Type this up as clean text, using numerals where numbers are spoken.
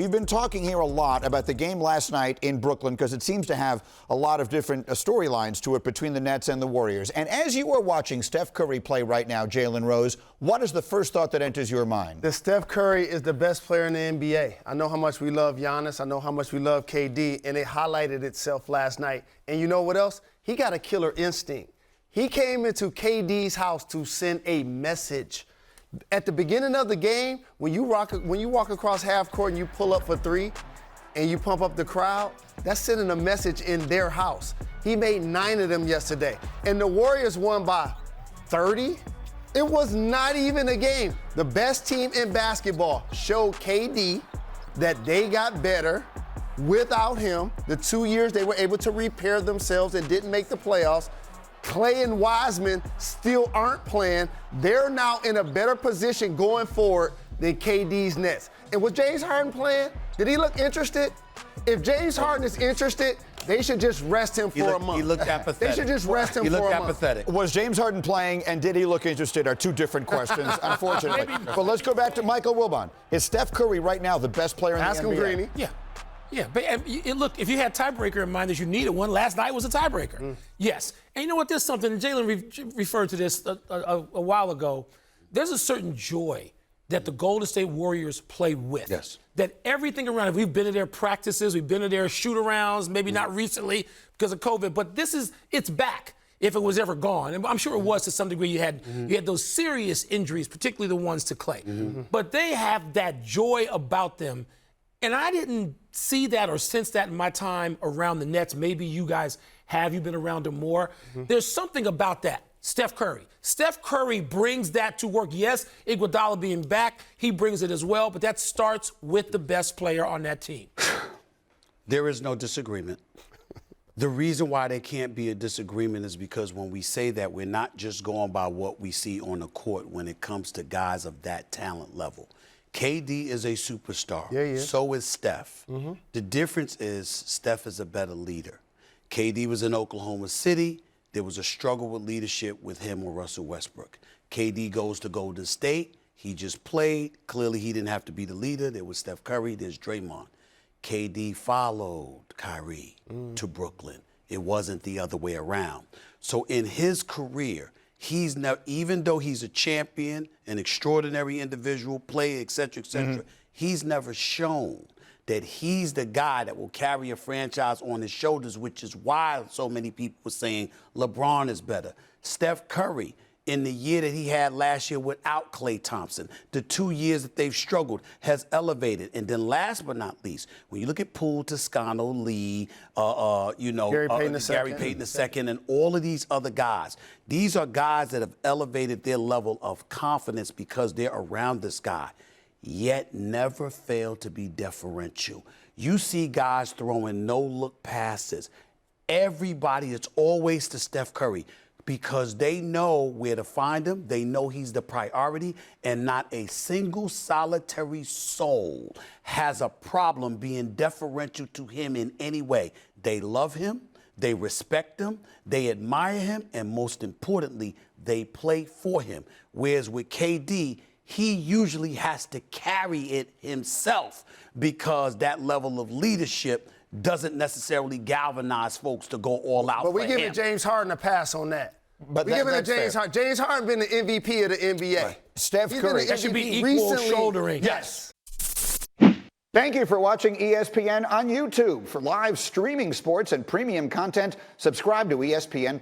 We've been talking here a lot about the game last night in Brooklyn because it seems to have a lot of different storylines to it between the Nets and the Warriors. And as you are watching Steph Curry play right now, Jalen Rose, what is the first thought that enters your mind? That Steph Curry is the best player in the NBA. I know how much we love Giannis. I know how much we love KD, and it highlighted itself last night. And you know what else? He got a killer instinct. He came into KD's house to send a message. At the beginning of the game, when you walk across half court and you pull up for three and you pump up the crowd, that's sending a message in their house. He made 9 of them yesterday. And the Warriors won by 30. It was not even a game. The best team in basketball showed KD that they got better without him. The 2 years they were able to repair themselves and didn't make the playoffs. Clay and Wiseman still aren't playing. They're now in a better position going forward than KD's Nets. And was James Harden playing? Did he look interested? If James Harden is interested, they should just rest him for a month. He looked apathetic. They should just rest him for a month. He looked apathetic. Was James Harden playing and did he look interested are two different questions, unfortunately. But let's go back to Michael Wilbon. Is Steph Curry right now the best player in the NBA? Ask him, Greeny. Yeah, but look, if you had tiebreaker in mind that you needed one, last night was a tiebreaker. Yes. And you know what? There's something, and Jalen referred to this a while ago. There's a certain joy that the Golden State Warriors play with. Yes. That everything around it, we've been to their practices, we've been to their shoot-arounds, maybe not recently because of COVID, but it's back if it was ever gone. And I'm sure it was to some degree. You had those serious injuries, particularly the ones to Clay. But they have that joy about them. And I didn't see that or sense that in my time around the Nets. Maybe you guys have. You've been around them more. There's something about that. Steph Curry. Steph Curry brings that to work. Yes, Iguodala being back, he brings it as well, but that starts with the best player on that team. There is no disagreement. The reason why there can't be a disagreement is because when we say that, we're not just going by what we see on the court when it comes to guys of that talent level. KD is a superstar. Yeah, he is. So is Steph. The difference is Steph is a better leader. KD was in Oklahoma City. There was a struggle with leadership with him or Russell Westbrook. KD goes to Golden State. He just played. Clearly, he didn't have to be the leader. There was Steph Curry. There's Draymond. KD followed Kyrie to Brooklyn. It wasn't the other way around. So in his career, he's never, even though he's a champion, an extraordinary individual, player, et cetera, he's never shown that he's the guy that will carry a franchise on his shoulders, which is why so many people were saying LeBron is better. Steph Curry, in the year that he had last year without Klay Thompson, the 2 years that they've struggled, has elevated. And then last but not least, when you look at Poole, Toscano, Lee, Gary Payton II, and all of these other guys, these are guys that have elevated their level of confidence because they're around this guy, yet never fail to be deferential. You see guys throwing no-look passes. Everybody, it's always to Steph Curry, because they know where to find him. They know he's the priority, and not a single solitary soul has a problem being deferential to him in any way. They love him, they respect him, they admire him, and most importantly, they play for him. Whereas with KD, he usually has to carry it himself because that level of leadership doesn't necessarily galvanize folks to go all out. But we're giving James Harden a pass on that. We're giving it James Harden. James Harden been the MVP of the NBA. Right. Steph Curry. That should be equal shouldering. Yes. Thank you for watching ESPN on YouTube. For live streaming sports and premium content, subscribe to ESPN+.